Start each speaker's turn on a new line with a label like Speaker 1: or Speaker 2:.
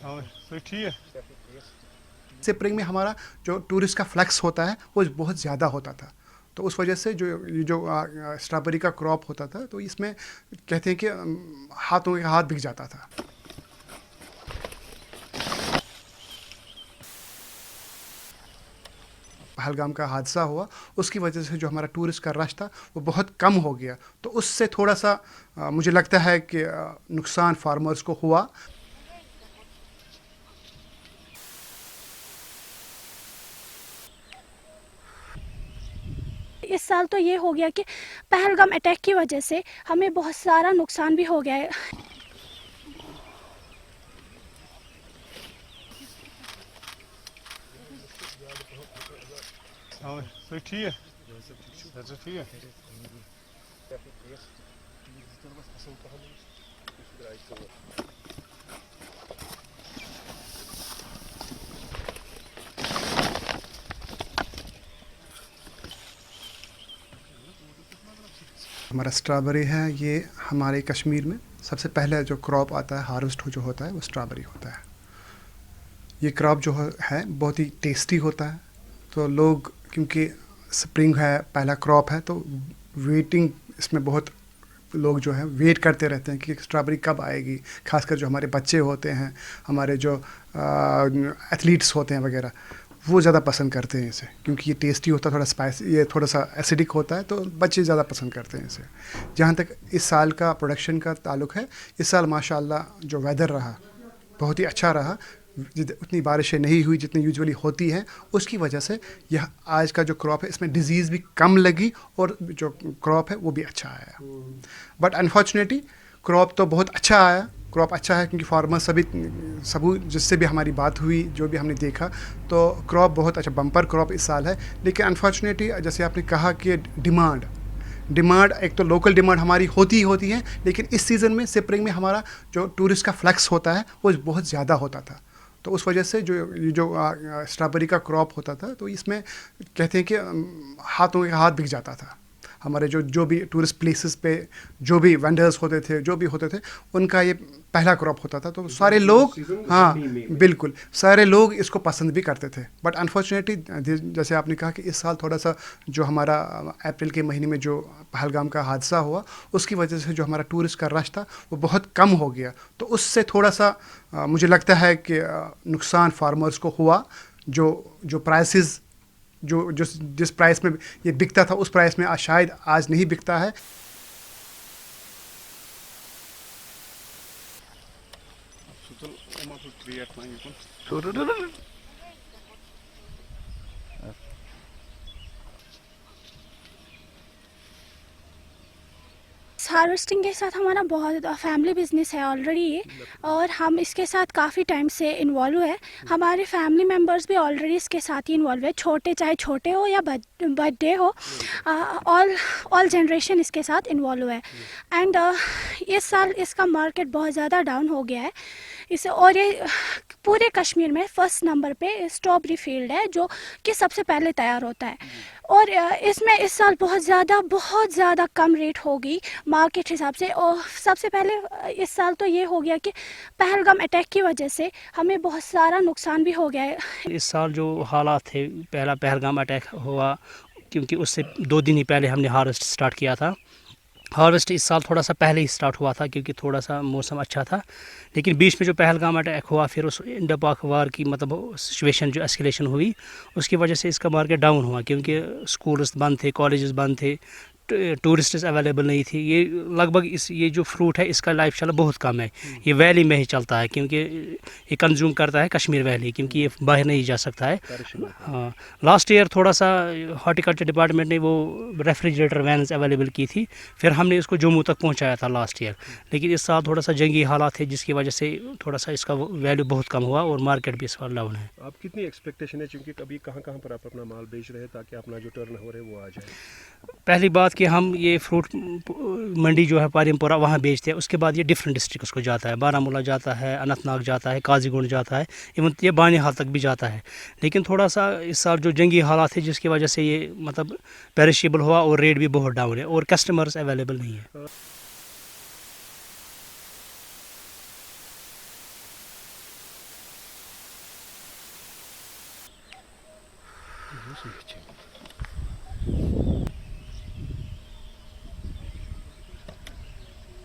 Speaker 1: तो ठीक है।
Speaker 2: स्प्रिंग में हमारा जो टूरिस्ट का फ्लक्स होता है वो बहुत ज़्यादा होता था, तो उस वजह से जो स्ट्रॉबेरी का क्रॉप होता था, तो इसमें कहते हैं कि हाथों के हाथ बिक जाता था। पहलगाम का हादसा हुआ, उसकी वजह से जो हमारा टूरिस्ट का रश था वो बहुत कम हो गया, तो उससे थोड़ा सा मुझे लगता है कि नुकसान फार्मर्स को हुआ।
Speaker 3: इस साल तो ये हो गया कि पहलगाम अटैक की वजह से हमें बहुत सारा नुकसान भी हो गया है।
Speaker 1: तो ठीक है। अच्छा ठीक है।
Speaker 2: हमारा स्ट्रॉबेरी है, ये हमारे कश्मीर में सबसे पहले जो क्रॉप आता है, हार्वेस्ट जो होता है वो स्ट्रॉबेरी होता है। ये क्रॉप जो है बहुत ही टेस्टी होता है, तो लोग, क्योंकि स्प्रिंग है, पहला क्रॉप है, तो वेटिंग इसमें बहुत लोग जो हैं वेट करते रहते हैं कि स्ट्रॉबेरी कब आएगी। खासकर जो हमारे बच्चे होते हैं, हमारे जो एथलीट्स होते हैं वगैरह, वो ज़्यादा पसंद करते हैं इसे, क्योंकि ये टेस्टी होता है, थोड़ा स्पाइसी, ये थोड़ा सा एसिडिक होता है, तो बच्चे ज़्यादा पसंद करते हैं इसे। जहाँ तक इस साल का प्रोडक्शन का ताल्लुक़ है, इस साल माशाल्लाह जो वेदर रहा बहुत ही अच्छा रहा। उतनी बारिशें नहीं हुई जितनी यूजुअली होती हैं, उसकी वजह से यह आज का जो क्रॉप है इसमें डिज़ीज़ भी कम लगी और जो क्रॉप है वो भी अच्छा आया। बट अनफॉर्चुनेटली क्रॉप तो बहुत अच्छा आया, क्रॉप अच्छा है क्योंकि फार्मर सभी जिससे भी हमारी बात हुई, जो भी हमने देखा, तो क्रॉप बहुत अच्छा बम्पर क्रॉप इस साल है। लेकिन अनफॉर्चुनेटली जैसे आपने कहा कि डिमांड एक तो लोकल डिमांड हमारी होती ही होती है, लेकिन इस सीज़न में स्प्रिंग में हमारा जो टूरिस्ट का फ्लक्स होता है वो बहुत ज़्यादा होता था, तो उस वजह से जो स्ट्रॉबेरी का क्रॉप होता था, तो इसमें कहते हैं कि हाथों के हाथ बिक जाता था। हमारे जो भी टूरिस्ट प्लेसेस पे जो भी वेंडर्स होते थे, जो भी होते थे, उनका ये पहला क्रॉप होता था, तो सारे लोग, हाँ बिल्कुल, सारे लोग इसको पसंद भी करते थे। बट अनफॉर्चुनेटली जैसे आपने कहा कि इस साल थोड़ा सा जो हमारा अप्रैल के महीने में जो पहलगाम का हादसा हुआ, उसकी वजह से जो हमारा टूरिस्ट का रश था वो बहुत कम हो गया, तो उससे थोड़ा सा मुझे लगता है कि नुकसान फार्मर्स को हुआ। जो प्राइसेस जिस प्राइस में ये बिकता था, उस प्राइस में शायद आज नहीं बिकता है।
Speaker 3: हार्वेस्टिंग के साथ हमारा बहुत फैमिली बिजनेस है ऑलरेडी, और हम इसके साथ काफ़ी टाइम से इन्वॉल्व है। हमारे फैमिली मेम्बर्स भी ऑलरेडी इसके साथ ही इन्वॉल्व है, चाहे छोटे हो या बर्थडे हो, ऑल जनरेशन इसके साथ इन्वॉल्व है। एंड इस साल इसका मार्केट बहुत ज़्यादा डाउन हो गया है इसे, और ये पूरे कश्मीर में फर्स्ट नंबर पे स्ट्रॉबेरी फील्ड है जो कि सबसे पहले तैयार होता है, और इसमें इस साल बहुत ज़्यादा कम रेट होगी मार्केट हिसाब से। और सबसे पहले इस साल तो ये हो गया कि पहलगाम अटैक की वजह से हमें बहुत सारा नुकसान भी हो गया है।
Speaker 4: इस साल जो हालात थे, पहला पहलगाम अटैक हुआ, क्योंकि उससे 2 दिन ही पहले हमने हार्वेस्ट स्टार्ट किया था। हार्वेस्ट इस साल थोड़ा सा पहले ही स्टार्ट हुआ था क्योंकि थोड़ा सा मौसम अच्छा था, लेकिन बीच में जो पहलगाम अटैक हुआ, फिर उस इंडो पाक वार की मतलब सिचुएशन जो एस्केलेशन हुई, उसकी वजह से इसका मार्केट डाउन हुआ, क्योंकि स्कूल्स बंद थे, कॉलेजेस बंद थे, टूरिस्ट्स अवेलेबल नहीं थी। ये लगभग ये जो फ्रूट है इसका लाइफ चला बहुत कम है, ये वैली में ही चलता है, क्योंकि ये कंज्यूम करता है कश्मीर वैली, क्योंकि ये बाहर नहीं जा सकता है। हाँ, लास्ट ईयर थोड़ा सा हॉर्टिकल्चर डिपार्टमेंट ने वो रेफ्रिजरेटर वैन्स अवेलेबल की थी, फिर हमने इसको जम्मू तक पहुंचाया था लास्ट ईयर। लेकिन इस साल थोड़ा सा जंगी हालात है जिसकी वजह से थोड़ा सा इसका वैल्यू बहुत कम हुआ और मार्केट भी इस बार डाउन है।
Speaker 5: आप कितनी एक्सपेक्टेशन है, क्योंकि कभी कहाँ पर आप अपना माल बेच रहे हैं ताकि अपना जो टर्न हो रहा है वो आ जाए?
Speaker 4: पहली बात कि हम ये फ्रूट मंडी जो है पारिमपुरा वहाँ बेचते हैं, उसके बाद ये डिफरेंट डिस्ट्रिक्ट्स को जाता है, बारामूला जाता है, अनंतनाग जाता है, काजीगुंड जाता है, इवन ये बानीहाल तक भी जाता है। लेकिन थोड़ा सा इस साल जो जंगी हालात है जिसकी वजह से ये मतलब पेरिशेबल हुआ और रेट भी बहुत डाउन है और कस्टमर्स अवेलेबल नहीं है।
Speaker 5: बहुत सही, अच्छे।